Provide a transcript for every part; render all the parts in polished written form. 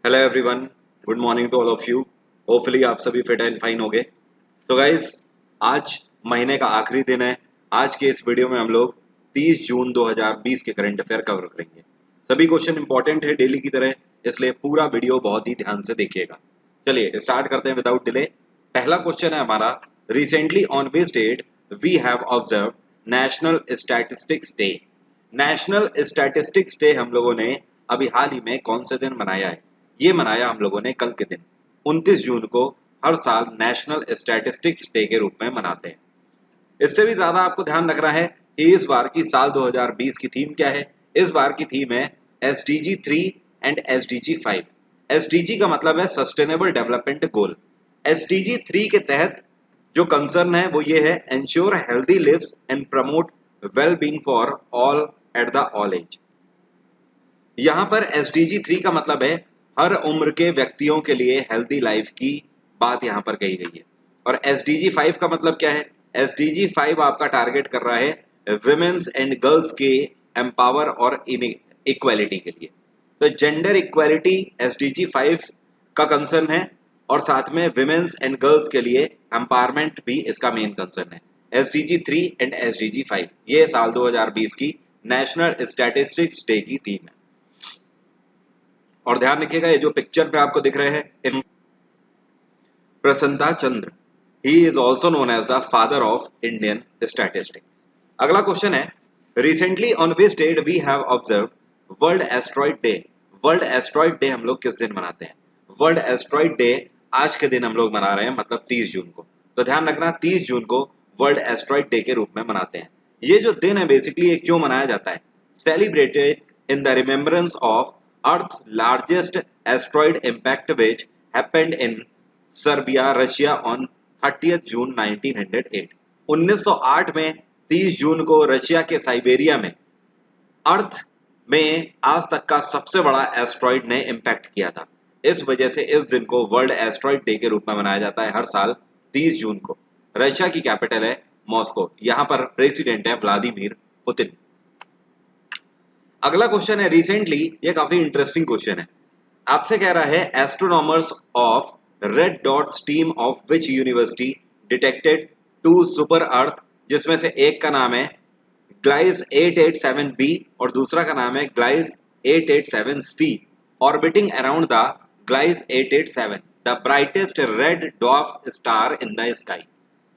Hello everyone, good morning to all of you. Hopefully आप सभी fit and fine होंगे। तो गाइस, आज महीने का आखिरी दिन है। आज के इस वीडियो में हम लोग 30 जून 2020 के करंट अफेयर कवर करेंगे। सभी क्वेश्चन इंपॉर्टेंट है डेली की तरह, इसलिए पूरा वीडियो बहुत ही ध्यान से देखिएगा। चलिए स्टार्ट करते हैं विदाउट डिले। पहला क्वेश्चन है हमारा, recently on which date we have observe national statistics day. National statistics day हम लोगों ने अभी हाल ही में कौन से दिन मनाया है? ये मनाया हम लोगों ने कल के दिन 29 जून को। हर साल नेशनल स्टैटिस्टिक्स डे के रूप में मनाते हैं। इससे भी ज्यादा आपको ध्यान रखना है कि इस बार की साल 2020 की थीम क्या है। इस बार की थीम है SDG 3 एंड SDG 5। SDG का मतलब है सस्टेनेबल डेवलपमेंट गोल। SDG 3 के तहत जो कंसर्न है वो ये है, ensure healthy lives and promote well being for all at the all age. यहाँ पर SDG 3 का मतलब है हर उम्र के व्यक्तियों के लिए हेल्दी लाइफ की बात यहाँ पर कही गई है। और SDG 5 का मतलब क्या है? SDG 5 आपका टारगेट कर रहा है विमेन्स एंड गर्ल्स के एम्पावर और इक्वालिटी के लिए। तो जेंडर इक्वालिटी SDG 5 का कंसर्न है और साथ में विमेन्स एंड गर्ल्स के लिए एम्पावरमेंट भी इसका मेन कंसर्न है। SDG 3 एंड SDG 5 ये साल 2020 की नेशनल स्टैटिस्टिक्स डे की थीम है। और ध्यान रखिएगा, ये जो पिक्चर पे आपको दिख रहे हैं इन Prasanta Chandra, he is also known as the father of Indian statistics. अगला क्वेश्चन है, recently on which date we have observe world asteroid day. World asteroid day हम लोग किस दिन मनाते हैं? वर्ल्ड एस्ट्रॉइड डे आज के दिन हम लोग मना रहे हैं, मतलब 30 जून को। तो ध्यान रखना, 30 जून को वर्ल्ड एस्ट्रॉइड डे के रूप में मनाते हैं। ये जो दिन है बेसिकली ये क्यों मनाया जाता है? Celebrated in the remembrance of Earth's largest asteroid impact which happened in Serbia, Russia on 30th June 1908। 1908 में 30 जून को रशिया के साइबेरिया में अर्थ में आज तक का सबसे बड़ा एस्ट्रॉइड ने इम्पैक्ट किया था। इस वजह से इस दिन को वर्ल्ड एस्ट्रॉइड डे के रूप में मनाया जाता है हर साल 30 जून को। रशिया की कैपिटल है मॉस्को, यहाँ पर प्रेसिडेंट है व्लादिमीर पुतिन। अगला क्वेश्चन है, रिसेंटली, ये काफी इंटरेस्टिंग क्वेश्चन है। आपसे कह रहा है, astronomers of red dots team of which university detected two super earth, जिसमें से एक का नाम है ग्लाइस 887b और दूसरा का नाम है Gliese 887c, orbiting around the Gliese 887, the brightest red dwarf star in the sky.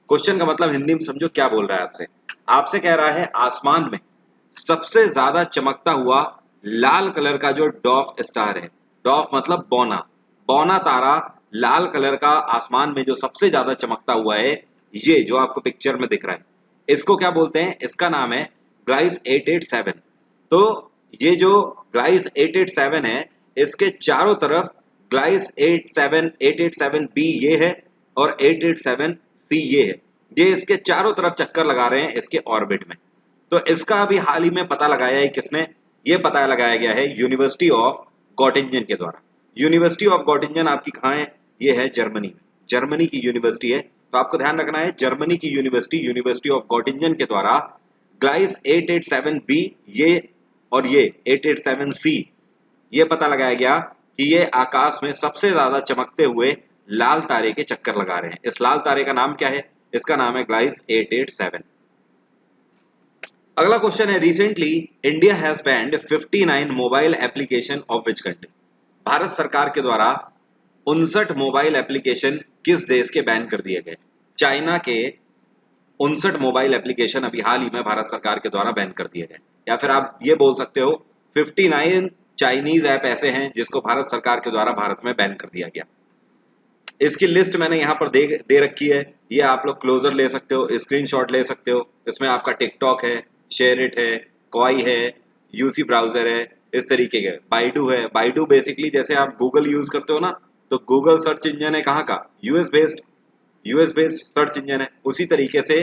Question का मतलब हिंदी में समझो क्या बोल रहा है आपसे। आपसे कह रहा है आसमान में सबसे ज्यादा चमकता हुआ लाल कलर का जो डॉर्फ स्टार है, डॉर्फ मतलब बौना, बौना तारा लाल कलर का आसमान में जो सबसे ज्यादा चमकता हुआ है, ये जो आपको पिक्चर में दिख रहा है, इसको क्या बोलते हैं? इसका नाम है ग्लाइस 887। तो ये जो ग्लाइस 887 है, इसके चारों तरफ ग्लाइस 887b ये है और 887c ये है। ये इसके चारों तरफ चक्कर लगा रहे हैं इसके ऑर्बिट में। तो इसका अभी हाल ही में पता लगाया है किसने? ये पता लगाया गया है यूनिवर्सिटी ऑफ गॉटिंजन के द्वारा। यूनिवर्सिटी ऑफ गॉटिंजन आपकी कहाँ है? ये है जर्मनी में, जर्मनी की यूनिवर्सिटी है। तो आपको ध्यान रखना है, जर्मनी की यूनिवर्सिटी, यूनिवर्सिटी ऑफ गॉटिंजन के द्वारा ग्लाइस 887b ये और ये 887c ये पता लगाया गया कि ये आकाश में सबसे ज्यादा चमकते हुए लाल तारे के चक्कर लगा रहे हैं। इस लाल तारे का नाम क्या है? इसका नाम है ग्लाइस 887। अगला क्वेश्चन है, recently India has banned 59 mobile application of which country. Bharat सरकार के द्वारा 59 मोबाइल एप्लीकेशन किस देश के बैन कर दिए गए? चाइना के 59 मोबाइल एप्लीकेशन अभी हाल ही में भारत सरकार के द्वारा बैन कर दिए गए। या फिर आप ये बोल सकते हो 59 चाइनीज ऐप ऐसे हैं जिसको भारत सरकार के द्वारा भारत में बैन कर दिया गया। इसकी लिस्ट मैंने यहाँ पर दे रखी है, ये आप लोग क्लोजर ले सकते हो, स्क्रीनशॉट ले सकते हो। इसमें आपका टिकटॉक है, शेयरिट है, क्वाई है, यूसी ब्राउजर है, इस तरीके के बाइडू है। बाइडू बेसिकली जैसे आप गूगल यूज करते हो ना, तो गूगल सर्च इंजन है कहाँ का? यूएस बेस्ड सर्च इंजन है। उसी तरीके से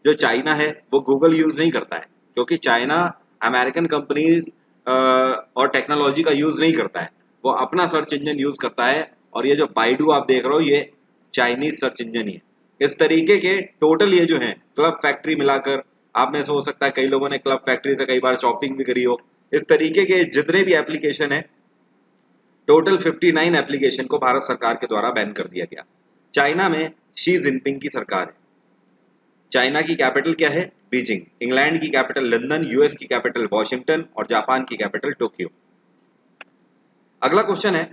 जो चाइना है वो गूगल यूज नहीं करता है, क्योंकि चाइना अमेरिकन कंपनीज और टेक्नोलॉजी का यूज नहीं करता है, वो अपना सर्च इंजन यूज करता है। और ये जो बाइडू आप देख रहे हो ये चाइनीज सर्च इंजन ही है। इस तरीके के टोटल ये जो है क्लब फैक्ट्री मिलाकर, आप में से हो सकता है कई लोगों ने क्लब फैक्ट्री से कई बार शॉपिंग भी करी हो, इस तरीके के जितने भी एप्लीकेशन है टोटल 59 एप्लीकेशन को भारत सरकार के द्वारा बैन कर दिया गया। चाइना में शी जिनपिंग की सरकार है। चाइना की कैपिटल क्या है? बीजिंग। इंग्लैंड की कैपिटल लंदन, यूएस की कैपिटल वॉशिंगटन और जापान की कैपिटल टोक्यो। अगला क्वेश्चन है,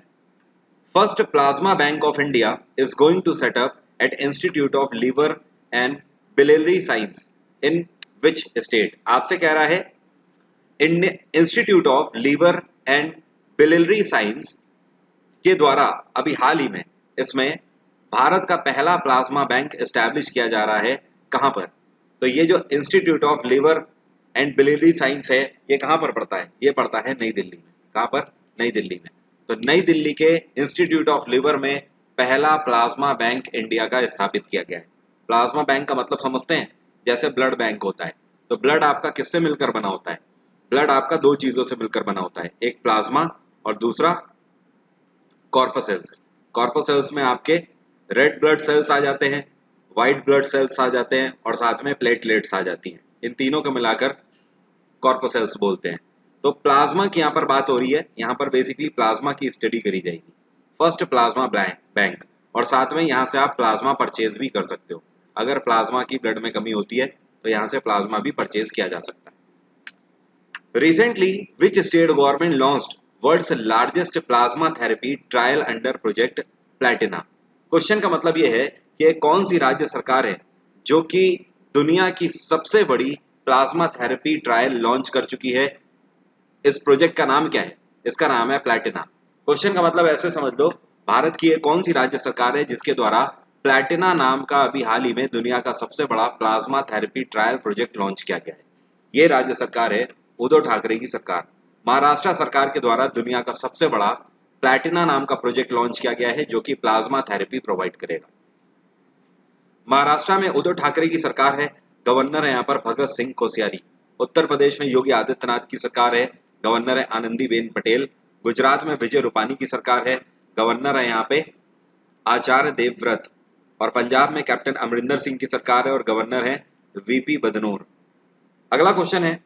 first plasma bank of India is going to set up at institute of liver and biliary science in which state? आपसे कह रहा है institute of liver and biliary science के द्वारा अभी हाल ही में इसमें भारत का पहला प्लाज्मा बैंक एस्टैब्लिश किया जा रहा है। कहां पर? तो ये जो institute of liver and biliary science है, ये कहां पर पड़ता है? ये पड़ता है नई दिल्ली में। कहां पर? नई दिल्ली में। तो नई दिल्ली के इंस्टीट्यूट ऑफ लिवर में पहला प्लाज्मा बैंक इंडिया का स्थापित किया गया है। प्लाज्मा बैंक का मतलब समझते हैं? जैसे ब्लड बैंक होता है, तो ब्लड आपका किससे मिलकर बना होता है? ब्लड आपका दो चीजों से मिलकर बना होता है, एक प्लाज्मा और दूसरा कॉर्पसेल्स। कॉर्पसेल्स में आपके रेड ब्लड सेल्स आ जाते हैं, व्हाइट ब्लड सेल्स आ जाते हैं और साथ में प्लेटलेट्स आ जाती हैं। इन तीनों को मिलाकर कॉर्पसेल्स बोलते हैं। तो प्लाज्मा की यहाँ पर बात हो रही है, यहाँ पर बेसिकली प्लाज्मा की स्टडी करी जाएगी, फर्स्ट प्लाज्मा बैंक। और साथ में यहाँ से आप प्लाज्मा परचेज भी कर सकते हो। अगर प्लाज्मा की ब्लड में कमी होती है तो यहाँ से प्लाज्मा भी परचेज किया जा सकता है। Recently which state government launched world's largest plasma therapy trial under project Platina? Question का मतलब ये है कि कौन सी राज्य सरकार है जो कि दुनिया की सबसे बड़ी प्लाज्मा थेरेपी ट्रायल लॉन्च कर चुकी है। इस प्रोजेक्ट का नाम क्या है? इसका नाम है प्लैटिना। क्वेश्चन का मतलब ऐसे समझ लो, भारत की कौन सी राज्य सरकार है जिसके द्वारा प्लैटिना नाम का अभी हाल ही में दुनिया का सबसे बड़ा plasma therapy trial project launch किया गया है? ये राज्य सरकार है उद्धव ठाकरे की सरकार। महाराष्ट्र सरकार के द्वारा दुनिया का सबसे बड़ा प्लैटिना नाम का प्रोजेक्ट लॉन्च किया गया है जो कि प्लाज्मा थेरेपी प्रोवाइड करेगा। महाराष्ट्र में उद्धव ठाकरे की सरकार है, गवर्नर है यहाँ पर भगत सिंह कोश्यारी। उत्तर प्रदेश में योगी आदित्यनाथ की सरकार है, गवर्नर है आनंदीबेन पटेल। गुजरात में विजय रूपानी की सरकार है, गवर्नर है यहाँ पे आचार्य देवव्रत। और पंजाब में कैप्टन अमरिंदर सिंह की सरकार है और गवर्नर है वीपी बदनोर। अगला क्वेश्चन है,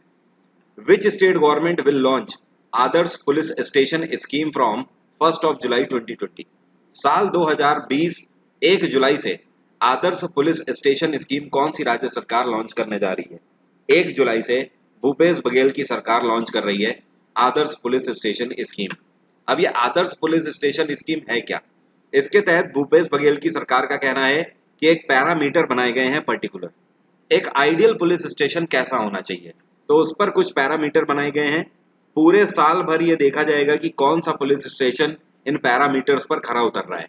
विच state government will launch Adarsh police station scheme from 1 जुलाई 2020? साल 2020 1 जुलाई से आदर्श पुलिस स्टेशन स्कीम कौन सी राज्य सरकार लॉन्च करने जा रही है? 1 जुलाई से भूपेश बघेल की सरकार लॉन्च कर रही है आदर्श पुलिस स्टेशन स्कीम। अब ये आदर्श पुलिस स्टेशन स्कीम है क्या? इसके तहत भूपेश बघेल की सरकार का कहना है कि एक पैरामीटर बनाए गए हैं पर्टिकुलर, एक आइडियल पुलिस स्टेशन कैसा होना चाहिए, तो उस पर कुछ पैरामीटर बनाए गए हैं। पूरे साल भर ये देखा जाएगा कि कौन सा पुलिस स्टेशन इन पैरामीटर्स पर खरा उतर रहा है।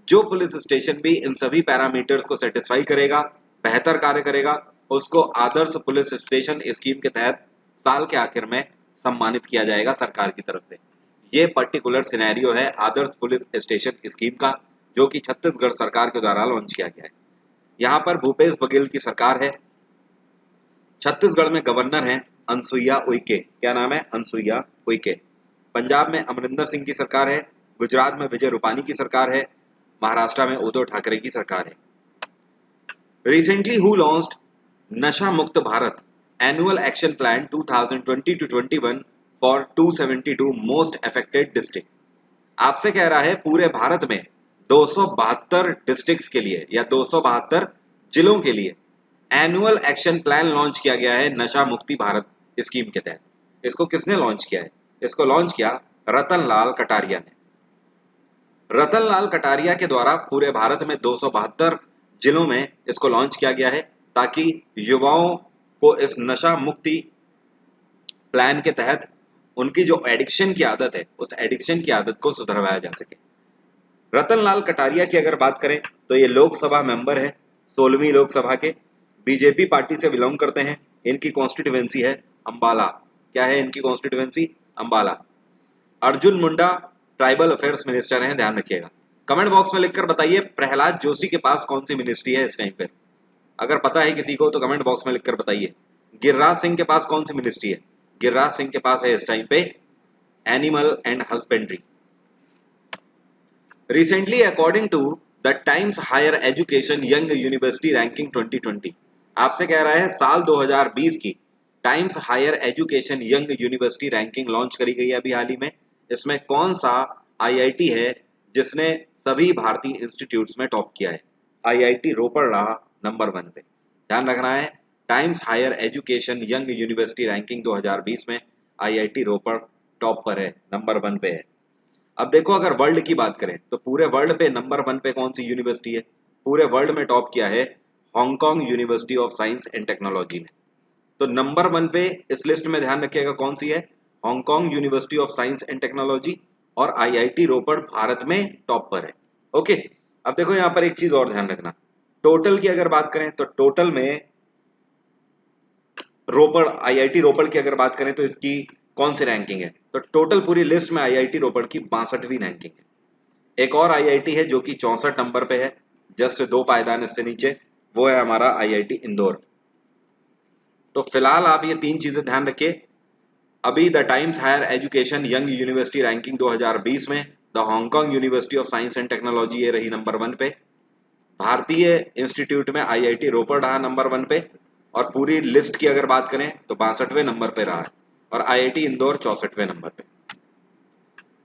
जो पुलिस स्टेशन भी इन सभी पैरामीटर्स को सेटिस्फाई करेगा, बेहतर कार्य करेगा, उसको आदर्श पुलिस स्टेशन स्कीम के तहत साल के आखिर में सम्मानित किया जाएगा सरकार की तरफ से। ये पर्टिकुलर सिनेरियो है आदर्श पुलिस स्टेशन स्कीम का, जो कि छत्तीसगढ़ सरकार के द्वारा लॉन्च किया गया है। यहाँ पर भूपेश बघेल की सरकार है, छत्तीसगढ़ में गवर्नर है अनसुईया उइके। क्या नाम है? अनसुईया उइके। पंजाब में अमरिंदर सिंह की सरकार है, गुजरात में विजय रूपानी की सरकार है, महाराष्ट्र में उद्धव ठाकरे की सरकार है। रिसेंटली हु लॉन्च्ड नशा मुक्त Bharat annual action plan 2020-21 for 272 most affected district? आपसे कह रहा है पूरे भारत में 272 डिस्ट्रिक्ट्स के लिए या 272 जिलों के लिए एनुअल एक्शन प्लान लॉन्च किया गया है नशा मुक्ति भारत स्कीम के तहत। इसको किसने लॉन्च किया है? इसको लॉन्च किया रतन लाल कटारिया ने। रतन लाल कटारिया के द्वारा पूरे भारत में 272 जिलों में इसको लॉन्च किया गया है ताकि युवाओं को इस नशा मुक्ति प्लान के तहत उनकी जो एडिक्शन की आदत है उस एडिक्शन की आदत को सुधरवाया जा सके। रतन लाल कटारिया की अगर बात करें तो ये लोकसभा मेंबर है 16वीं लोकसभा के, बीजेपी पार्टी से बिलोंग करते हैं। इनकी कॉन्स्टिट्यूएंसी है अंबाला। क्या है इनकी constituency? Ambala. Arjun Munda tribal affairs minister हैं, ध्यान रखिएगा। कमेंट बॉक्स में लिखकर बताइए प्रहलाद जोशी के पास कौन सी मिनिस्ट्री है इस टाइम पे। अगर पता है किसी को तो कमेंट बॉक्स में लिखकर बताइए। गिरिराज सिंह के पास कौन सी मिनिस्ट्री है? गिरिराज सिंह के पास है इस टाइम पे animal and husbandry. Recently according to the Times higher education young university ranking 2020, आपसे कह रहा है साल 2020 की Times higher education young university ranking launch करी गई है अभी हाल ही में। इसमें कौन सा आईआईटी है जिसने सभी भारतीय इंस्टीट्यूट्स में टॉप किया है। आईआईटी रोपड़ रहा नंबर 1 पे। ध्यान रखना है, Times higher education young university ranking 2020 में आईआईटी रोपड़ टॉप पर है, नंबर 1 पे है। अब देखो, अगर वर्ल्ड की बात करें तो पूरे वर्ल्ड पे नंबर 1 पे कौन सी यूनिवर्सिटी है? पूरे वर्ल्ड में टॉप किया है Hong Kong university of science and technology ने। तो नंबर 1 पे इस लिस्ट में ध्यान रखिएगा कौन सी है, Hong Kong university of science and technology, और आईआईटी रोपड़ भारत में टॉप पर है। ओके, अब देखो यहाँ पर एक चीज और ध्यान रखना, टोटल की अगर बात करें तो टोटल में रोपड़, आईआईटी रोपड़ की अगर बात करें तो इसकी कौन सी रैंकिंग है? तो टोटल पूरी लिस्ट में आईआईटी रोपड़ की 62वीं रैंकिंग है। एक और आईआईटी है जो कि 64 नंबर पे है, जस्ट 2 पायदान इससे नीचे, वो है हमारा आईआईटी इंदौर। तो फिलहाल आप ये 3 चीजें ध्यान रखिए। अभी the Times higher education young university ranking 2020 में the Hong Kong university of science and technology ये रही नंबर 1 पे, भारतीय इंस्टीट्यूट में आईआईटी रोपड़ रहा नंबर 1 पे, और पूरी लिस्ट की अगर बात करें तो 62वें नंबर पे रहा है, और आईआईटी इंदौर 64वें नंबर पे।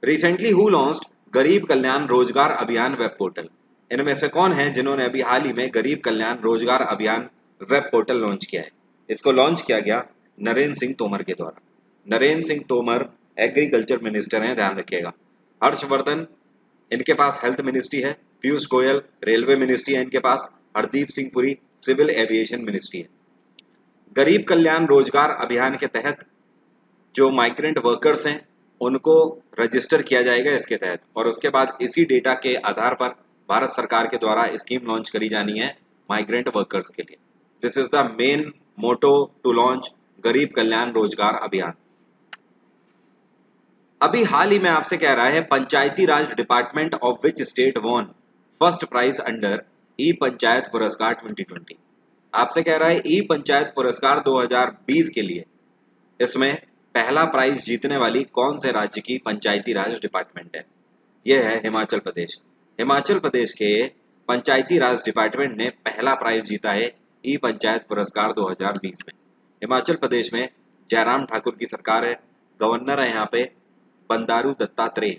रिसेंटली हु लॉन्च्ड गरीब कल्याण रोजगार अभियान वेब पोर्टल? इनमें से कौन है जिन्होंने अभी हाल ही में गरीब कल्याण रोजगार अभियान वेब पोर्टल लॉन्च किया है? इसको लॉन्च किया गया नरेंद्र सिंह तोमर के द्वारा। नरेंद्र सिंह तोमर एग्रीकल्चर मिनिस्टर हैं, ध्यान रखिएगा। हर्षवर्धन, इनके पास हेल्थ मिनिस्ट्री है। पीयूष गोयल रेलवे मिनिस्ट्री है इनके पास। Hardeep Singh Puri civil aviation ministry है। गरीब कल्याण रोजगार अभियान के तहत जो माइग्रेंट वर्कर्स हैं उनको रजिस्टर किया जाएगा इसके तहत, और उसके बाद इसी डेटा के आधार पर भारत सरकार के द्वारा स्कीम लॉन्च करी जानी है माइग्रेंट वर्कर्स के लिए। This is the main motto to launch Garib Kalyan रोजगार अभियान। अभी हाल ही में आपसे कह रहा है Panchayati Raj department of which state won first prize under e panchayat Puraskar 2020। आपसे कह रहा है ई पंचायत पुरस्कार 2020 के लिए इसमें पहला प्राइज जीतने वाली कौन से राज्य की पंचायती राज डिपार्टमेंट है? यह है हिमाचल प्रदेश। हिमाचल प्रदेश के पंचायती राज डिपार्टमेंट ने पहला प्राइज जीता है ई पंचायत पुरस्कार 2020 में। हिमाचल प्रदेश में जयराम ठाकुर की सरकार है, गवर्नर है यहाँ पे बंडारू दत्तात्रेय।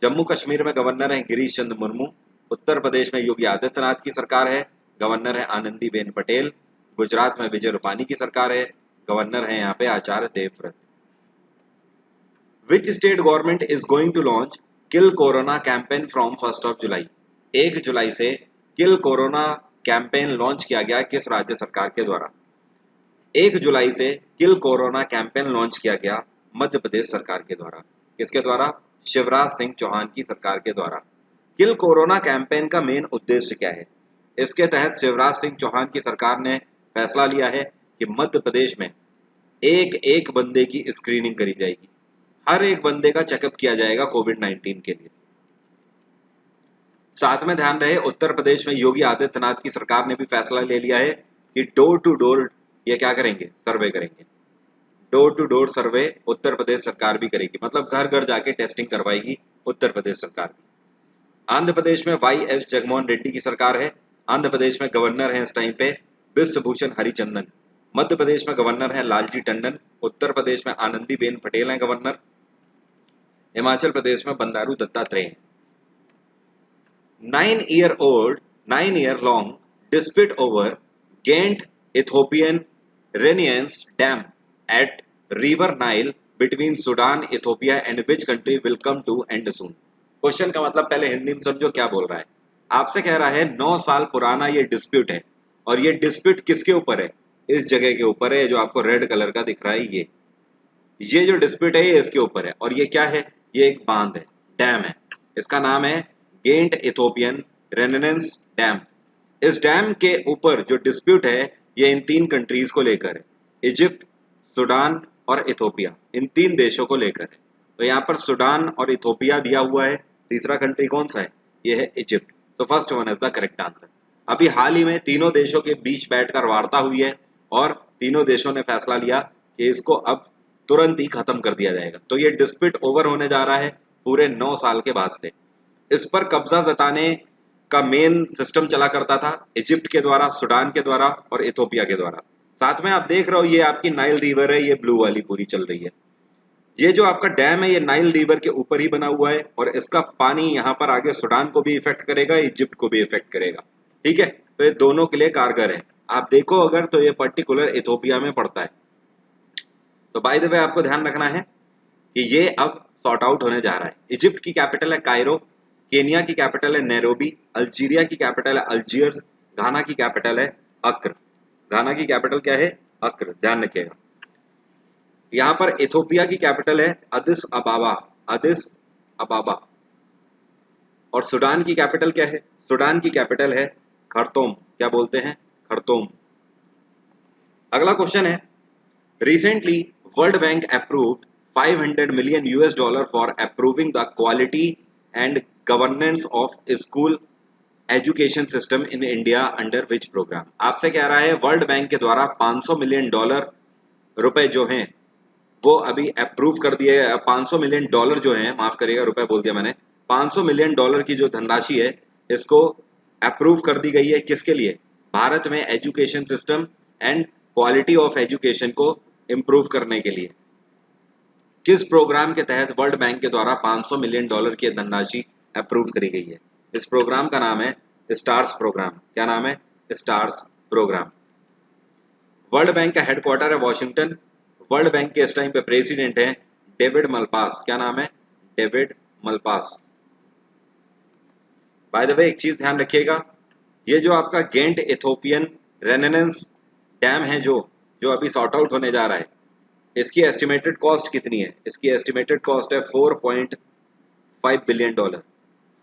जम्मू कश्मीर में गवर्नर है गिरीश चंद्र मुर्मू। उत्तर प्रदेश में योगी आदित्यनाथ की सरकार है, गवर्नर है आनंदीबेन पटेल। गुजरात में विजय रूपानी की सरकार है, गवर्नर है यहाँ पे Acharya Devvrat. Which state government is going to launch kill corona campaign from 1 July? 1 जुलाई से किल कोरोना कैंपेन लॉन्च किया गया किस राज्य सरकार के द्वारा? 1 जुलाई से किल कोरोना कैंपेन लॉन्च किया गया मध्य प्रदेश सरकार के द्वारा। किसके द्वारा? शिवराज सिंह चौहान की सरकार के द्वारा। किल कोरोना कैंपेन का मेन उद्देश्य क्या है? इसके तहत शिवराज सिंह चौहान की सरकार ने फैसला लिया है कि मध्य प्रदेश में एक एक बंदे की स्क्रीनिंग करी जाएगी, हर एक बंदे का चेकअप किया जाएगा कोविड-19 के लिए। साथ में ध्यान रहे उत्तर प्रदेश में योगी आदित्यनाथ की सरकार ने भी फैसला ले लिया है कि डोर टू डोर ये क्या करेंगे? सर्वे करेंगे। Door to door survey Uttar Pradesh सरकार भी करेगी, मतलब घर घर जाके टेस्टिंग करवाएगी उत्तर प्रदेश सरकार भी। आंध्र प्रदेश में वाई एस जगनमोहन रेड्डी की सरकार है। आंध्र प्रदेश में गवर्नर है इस टाइम पे विश्वभूषण हरिचंदन। मध्य प्रदेश में गवर्नर है लालजी टंडन। उत्तर प्रदेश में आनंदीबेन पटेल हैं गवर्नर। हिमाचल प्रदेश में बंडारू दत्तात्रेय हैं। 9 year long dispute over Ghent Ethiopian Renaissance Dam at River Nile between Sudan, Ethiopia and which country will come to end soon? Question का मतलब पहले हिंदी में समझो क्या बोल रहा है। आपसे कह रहा है 9 साल पुराना ये डिस्प्यूट है, और ये डिस्प्यूट किसके ऊपर है? इस जगह के ऊपर है जो आपको रेड कलर का दिख रहा है। ये जो डिस्प्यूट है ये इसके ऊपर है, और ये क्या है? ये एक बांध है, डैम है। इसका नाम है गेंट इथोपियन रेनेनेंस डैम। इस डैम के ऊपर जो डिस्प्यूट है ये इन 3 कंट्रीज को लेकर है, इजिप्ट, सूडान और इथोपिया। इन 3 देशों को लेकर है। तो यहाँ पर सूडान और इथोपिया दिया हुआ है, तीसरा कंट्री कौन सा है? ये है Egypt. So first one is the correct answer. अभी हाल ही में तीनों देशों के बीच बैठकर वार्ता हुई है, और तीनों देशों ने फैसला लिया कि इसको अब तुरंत ही खत्म कर दिया जाएगा। तो ये डिस्प्यूट ओवर होने जा रहा है पूरे 9 साल के बाद से। इस पर कब्जा जताने का मेन सिस्टम चला करता था इजिप्ट के द्वारा, सूडान के द्वारा और इथोपिया के द्वारा। साथ में आप देख रहे हो ये आपकी नाइल रिवर है, ये ब्लू वाली पूरी चल रही है। ये जो आपका डैम है ये नाइल रिवर के ऊपर ही बना हुआ है और इसका पानी यहाँ पर आगे सूडान को भी इफेक्ट करेगा, इजिप्ट को भी इफेक्ट करेगा। ठीक है, तो ये दोनों के लिए कारगर है। आप देखो अगर तो ये पर्टिकुलर इथोपिया में पड़ता है। तो बाय द वे आपको ध्यान रखना है कि ये अब सॉर्ट आउट होने जा रहा है। इजिप्ट की कैपिटल है कायरो, केनिया की कैपिटल है नैरोबी, अल्जीरिया की कैपिटल है अल्जियर्स, घाना की कैपिटल है अक्र। घाना की कैपिटल क्या है? अक्र, ध्यान रखिएगा। यहाँ पर इथोपिया की कैपिटल है अदिस अबाबा, अदिस अबाबा। और सूडान की कैपिटल क्या है? सूडान की कैपिटल है खर्तोम। क्या बोलते हैं? खर्तोम। अगला क्वेश्चन है, recently world bank approved 500 million US dollar for approving the quality and governance of school education system in India under which programme. आपसे कह रहा है वर्ल्ड बैंक के द्वारा 500 मिलियन डॉलर रुपए जो हैं वो अभी अप्रूव कर दिए। 500 मिलियन डॉलर जो है, माफ करिएगा रुपए बोल दिया मैंने, 500 मिलियन डॉलर की जो धनराशि है इसको अप्रूव कर दी गई है। किसके लिए? भारत में education system and quality of education को इम्प्रूव करने के लिए। किस प्रोग्राम के तहत वर्ल्ड बैंक के द्वारा 500 मिलियन डॉलर की धनराशि अप्रूव करी गई है? इस प्रोग्राम का नाम है स्टार्स प्रोग्राम। क्या नाम है? Stars program. वर्ल्ड बैंक का हेडक्वार्टर है वॉशिंगटन। वर्ल्ड बैंक के इस टाइम पे प्रेसिडेंट है डेविड मलपास। क्या नाम है? David Malpass. By the way एक चीज ध्यान रखिएगा, ये जो आपका गेंट इथोपियन रेनेनेंस डैम है जो जो अभी सॉर्ट आउट होने जा रहा है, इसकी एस्टिमेटेड कॉस्ट कितनी है? इसकी एस्टिमेटेड कॉस्ट है 4.5 बिलियन डॉलर।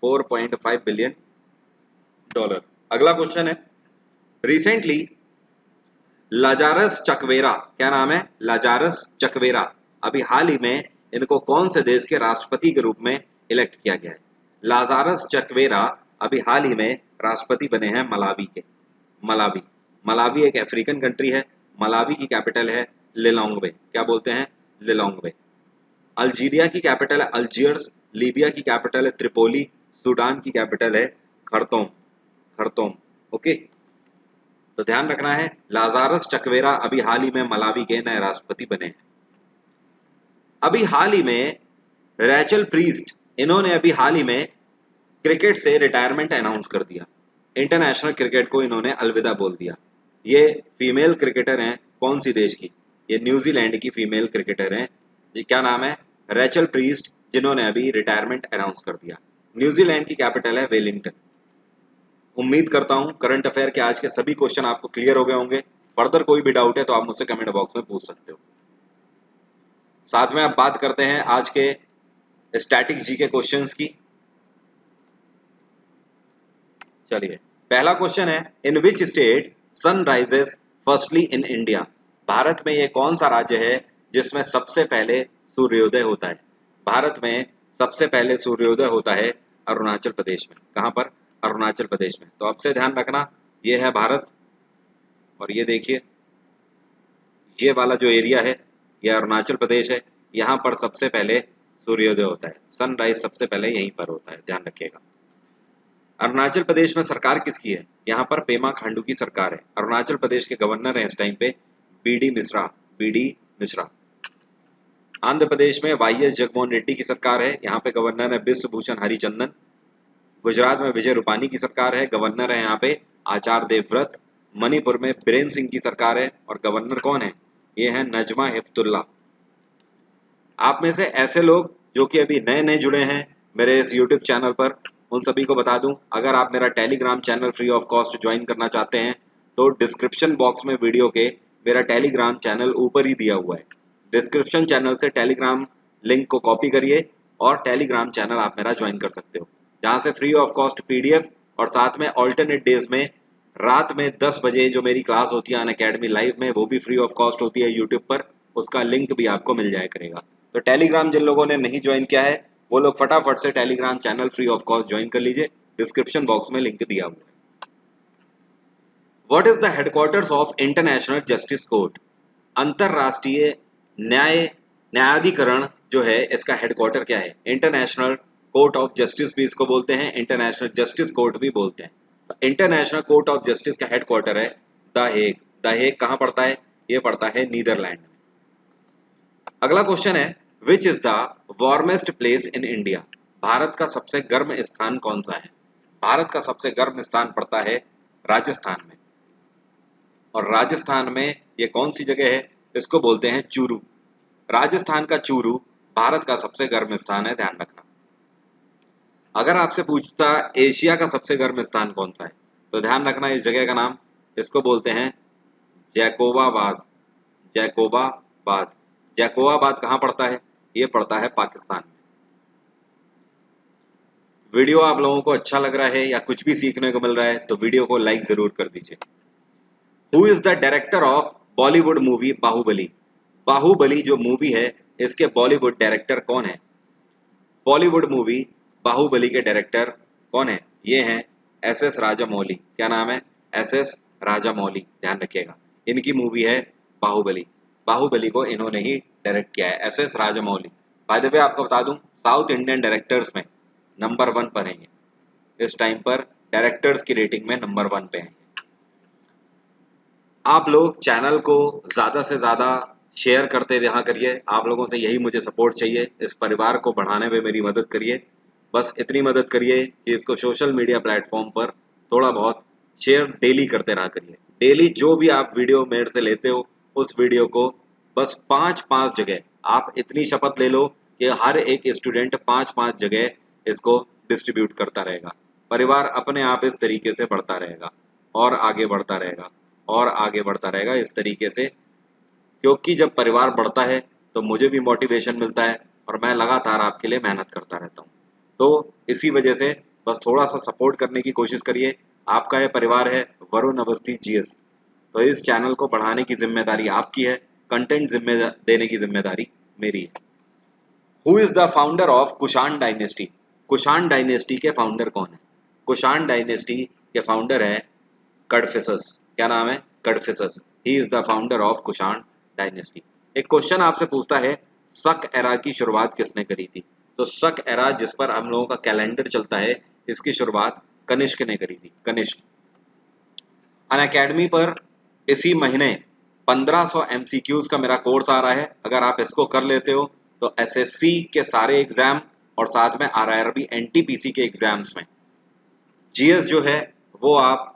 4.5 billion dollar. अगला क्वेश्चन है, रिसेंटली लाजारस चकवेरा, क्या नाम है? लाजारस चकवेरा। अभी हाल ही में इनको कौन से देश के राष्ट्रपति के रूप में इलेक्ट किया गया है? लाजारस चकवेरा अभी हाल ही में राष्ट्रपति बने हैं मलावी के। मलावी। मलावी एक अफ्रीकन कंट्री है। मलावी की कैपिटल है लिलोंग्वे। क्या बोलते हैं? लिलोंग्वे। अल्जीरिया की कैपिटल है अल्जियर्स। लीबिया की कैपिटल है त्रिपोली। सूडान की कैपिटल है खर्तोम। खर्तोम। ओके, तो ध्यान रखना है लाजारस चकवेरा अभी हाल ही में मलावी के नए राष्ट्रपति बने हैं। अभी हाल ही में रैचल प्रीस्ट, इन्होंने अभी हाल ही में क्रिकेट से रिटायरमेंट अनाउंस कर दिया। इंटरनेशनल क्रिकेट को इन्होंने अलविदा बोल दिया। ये फीमेल क्रिकेटर हैं। कौन सी देश की? ये न्यूजीलैंड की फीमेल क्रिकेटर हैं जी। क्या नाम है? रैचल प्रीस्ट, जिन्होंने अभी रिटायरमेंट अनाउंस कर दिया। न्यूजीलैंड की कैपिटल है वेलिंगटन। उम्मीद करता हूं करंट अफेयर के आज के सभी क्वेश्चन आपको क्लियर हो गए होंगे। फर्दर कोई भी डाउट है तो आप मुझसे कमेंट बॉक्स में पूछ सकते हो। साथ में आप बात करते हैं आज के स्टैटिक जी के क्वेश्चंस की। चलिए, पहला क्वेश्चन है, in which state sun rises firstly in India. Bharat में ये कौन सा राज्य है जिसमें सबसे पहले सूर्योदय होता है? भारत में सबसे पहले सूर्योदय होता है अरुणाचल प्रदेश में। कहां पर? अरुणाचल प्रदेश में। तो अब से ध्यान रखना, ये है भारत और ये देखिए ये वाला जो एरिया है ये अरुणाचल प्रदेश है। यहाँ पर सबसे पहले सूर्योदय होता है, सनराइज सबसे पहले यहीं पर होता है, ध्यान रखिएगा। अरुणाचल प्रदेश में सरकार किसकी है? यहाँ पर पेमा खांडू की सरकार है। अरुणाचल प्रदेश के गवर्नर हैं इस टाइम पे बीडी मिश्रा। बीडी मिश्रा। आंध्र प्रदेश में वाईएस जगनमोहन रेड्डी की सरकार है। यहाँ पे गवर्नर है बिश्व भूषण हरिचंदन। गुजरात में विजय रूपानी की सरकार है। गवर्नर है यहाँ पे आचार्य देवव्रत। मणिपुर में बीरेन सिंह की सरकार है और गवर्नर कौन है? ये है नजमा हेपतुल्ला। आप में से ऐसे लोग जो कि अभी नए नए जुड़े हैं मेरे इस यूट्यूब चैनल पर, उन सभी को बता दूं, अगर आप मेरा Telegram channel free of cost join करना चाहते हैं तो डिस्क्रिप्शन बॉक्स में वीडियो के मेरा टेलीग्राम चैनल ऊपर ही दिया हुआ है। डिस्क्रिप्शन चैनल से टेलीग्राम लिंक को कॉपी करिए और टेलीग्राम चैनल आप मेरा ज्वाइन कर सकते हो, जहाँ से फ्री ऑफ कॉस्ट पीडीएफ और साथ में ऑल्टरनेट डेज में रात में 10 बजे जो मेरी क्लास होती है अनअकैडमी लाइव में, वो भी फ्री ऑफ कॉस्ट होती है यूट्यूब पर। उसका लिंक भी आपको मिल जाया करेगा। तो टेलीग्राम जिन लोगों ने नहीं ज्वाइन किया है वो लोग फटाफट से Telegram channel free of cost join कर लीजिए। डिस्क्रिप्शन बॉक्स में लिंक दिया हुआ है। What is the headquarters of international justice court. अंतरराष्ट्रीय न्यायाधिकरण जो है इसका हेडक्वार्टर क्या है? इंटरनेशनल कोर्ट ऑफ जस्टिस भी इसको बोलते हैं, इंटरनेशनल जस्टिस कोर्ट भी बोलते हैं। तो इंटरनेशनल कोर्ट ऑफ जस्टिस का हेडक्वार्टर है द हेग। द हेग कहाँ पड़ता है? ये पड़ता है नीदरलैंड में। अगला क्वेश्चन है, which is the warmest place in India? Bharat का सबसे गर्म स्थान कौन सा है? भारत का सबसे गर्म स्थान पड़ता है राजस्थान में। और राजस्थान में ये कौन सी जगह है? इसको बोलते हैं चूरू। राजस्थान का चूरू भारत का सबसे गर्म स्थान है, ध्यान रखना। अगर आपसे पूछता एशिया का सबसे गर्म स्थान कौन सा है, तो ध्यान रखना इस जगह का नाम, इसको बोलते हैं जैकोबाबाद। जैकोबाबाद। जैकोबाबाद कहाँ पड़ता है? ये पड़ता है पाकिस्तान में। वीडियो आप लोगों को अच्छा लग रहा है या कुछ भी सीखने को मिल रहा है तो वीडियो को लाइक जरूर कर दीजिए। Who is the director of Bollywood movie Baahubali? Baahubali जो मूवी है इसके बॉलीवुड डायरेक्टर कौन है? बॉलीवुड मूवी बाहुबली के डायरेक्टर कौन है? ये हैं एस राजामौली। क्या नाम है? एस राजामौली, ध्यान रखिएगा। इनकी मूवी है बाहुबली। बाहुबली को इन्होंने ही डायरेक्ट किया है, S Rajamouli. By the way आपको बता दूं, साउथ इंडियन डायरेक्टर्स में नंबर 1 पर हैं। इस टाइम पर डायरेक्टर्स की रेटिंग में नंबर 1 पे हैं। आप लोग चैनल को ज़्यादा से ज़्यादा शेयर करते रहा करिए। आप लोगों से यही मुझे सपोर्ट चाहिए। इस परिवार को बढ़ाने में मेरी मदद करिए। बस इतनी मदद करिए कि इसको सोशल मीडिया प्लेटफॉर्म पर थोड़ा बहुत शेयर डेली करते रहा करिए। डेली जो भी आप वीडियो मेरे से लेते हो उस वीडियो को बस 5-5 जगह, आप इतनी शपथ ले लो कि हर एक स्टूडेंट 5-5 जगह इसको डिस्ट्रीब्यूट करता रहेगा। परिवार अपने आप इस तरीके से बढ़ता रहेगा और आगे बढ़ता रहेगा और आगे बढ़ता रहेगा इस तरीके से, क्योंकि जब परिवार बढ़ता है तो मुझे भी मोटिवेशन मिलता है और मैं लगातार आपके लिए मेहनत करता रहता हूँ। तो इसी वजह से बस थोड़ा सा सपोर्ट करने की कोशिश करिए। आपका ये परिवार है वरुण अवस्थी जीएस, तो इस चैनल को बढ़ाने की जिम्मेदारी आपकी है, कंटेंट देने की जिम्मेदारी मेरी है। Who is the founder of Kushan dynasty? Kushan dynasty के फाउंडर कौन है? कुषाण डायनेस्टी के फाउंडर है कडफिसस। क्या नाम है? Kadphises. He is the founder of Kushan dynasty. एक क्वेश्चन आपसे पूछता है, शक एरा की शुरुआत किसने करी थी? तो शक एरा जिस पर हम लोगों का कैलेंडर चलता है, इसकी शुरुआत कनिष्क ने करी थी। कनिष्क। अनअकैडमी पर इसी महीने 1500 MCQs का मेरा कोर्स आ रहा है। अगर आप इसको कर लेते हो तो SSC के सारे एग्जाम और साथ में RRB NTPC के एग्जाम्स में GS जो है वो आप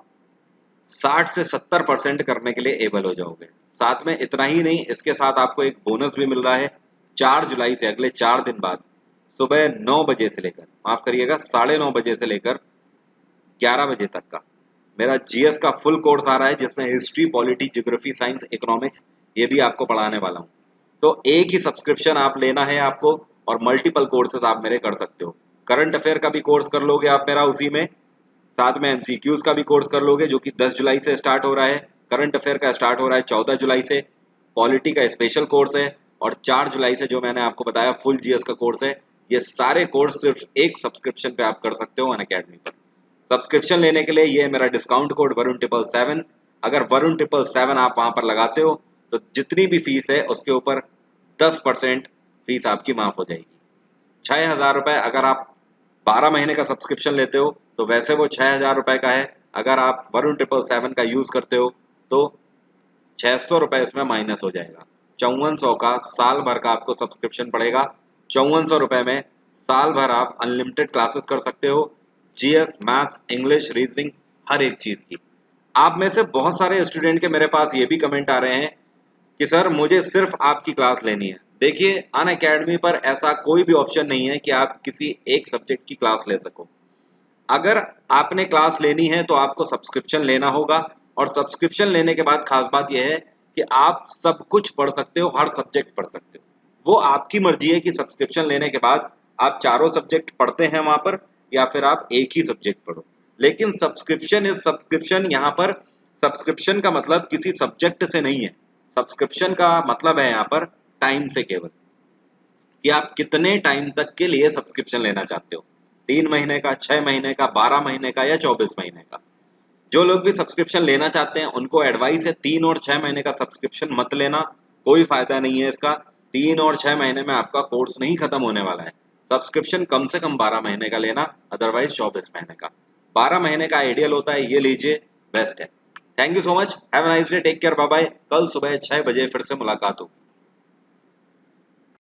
60 से 70% करने के लिए एबल हो जाओगे। साथ में इतना ही नहीं, इसके साथ आपको एक बोनस भी मिल रहा है। 4 जुलाई से अगले 4 दिन बाद सुबह 9 बजे से लेकर, माफ करिएगा 9:30 बजे से लेकर 11 बजे तक का मेरा GS का फुल कोर्स आ रहा है, जिसमें history, polity, geography, science, economics ये भी आपको पढ़ाने वाला हूँ। तो एक ही सब्सक्रिप्शन आप लेना है आपको और मल्टीपल कोर्सेज आप मेरे कर सकते हो। करंट अफेयर का भी कोर्स कर लोगे आप मेरा उसी में, साथ में MCQs का भी कोर्स कर लोगे जो कि 10 जुलाई से स्टार्ट हो रहा है। करंट अफेयर का स्टार्ट हो रहा है 14 जुलाई से। पॉलिटी का स्पेशल कोर्स है और 4 जुलाई से जो मैंने आपको बताया फुल GS का कोर्स है। ये सारे कोर्स सिर्फ एक सब्सक्रिप्शन पे आप कर सकते हो अनअकैडमी पर। सब्सक्रिप्शन लेने के लिए ये मेरा डिस्काउंट कोड वरुण777। अगर वरुण777 आप वहां पर लगाते हो तो जितनी भी फीस है उसके ऊपर 10% फीस आपकी माफ हो जाएगी। 6,000 रुपए अगर आप 12 महीने का सब्सक्रिप्शन लेते हो तो वैसे वो 6,000 रुपए का है। अगर आप वरुण777 का यूज करते हो तो 600 रुपए इसमें माइनस हो जाएगा। 5400 का साल भर का आपको सब्सक्रिप्शन पड़ेगा। 5400 रुपए में साल भर आप अनलिमिटेड क्लासेस कर सकते हो, GS, मैथ्स, इंग्लिश, रीजनिंग, हर एक चीज की। आप में से बहुत सारे स्टूडेंट के मेरे पास ये भी कमेंट आ रहे हैं कि सर मुझे सिर्फ आपकी क्लास लेनी है। देखिए, अनअकैडमी पर ऐसा कोई भी ऑप्शन नहीं है कि आप किसी एक सब्जेक्ट की क्लास ले सको। अगर आपने क्लास लेनी है तो आपको सब्सक्रिप्शन लेना होगा और सब्सक्रिप्शन लेने के बाद खास बात यह है कि आप सब कुछ पढ़ सकते हो, हर सब्जेक्ट पढ़ सकते हो। वो आपकी मर्जी है कि सब्सक्रिप्शन लेने के बाद आप चारों सब्जेक्ट पढ़ते हैं वहां पर या फिर आप एक ही सब्जेक्ट पढ़ो। लेकिन सब्सक्रिप्शन यहाँ पर सब्सक्रिप्शन का मतलब किसी सब्जेक्ट से नहीं है। सब्सक्रिप्शन का मतलब है यहाँ पर टाइम से, केवल कि आप कितने टाइम तक के लिए सब्सक्रिप्शन लेना चाहते हो। 3 महीने का, 6 महीने का, 12 महीने का या 24 महीने का। जो लोग भी सब्सक्रिप्शन लेना चाहते हैं उनको एडवाइस है 3 और 6 महीने का सब्सक्रिप्शन मत लेना, कोई फायदा नहीं है इसका। 3 और 6 महीने में आपका कोर्स नहीं खत्म होने वाला है। सब्सक्रिप्शन कम से कम 12 महीने का लेना, अदरवाइज 24 महीने का। 12 महीने का आइडियल होता है, ये लीजिए, बेस्ट है। Thank you so much, have a nice day, take care, bye bye. कल सुबह 6 बजे फिर से मुलाकात होगी।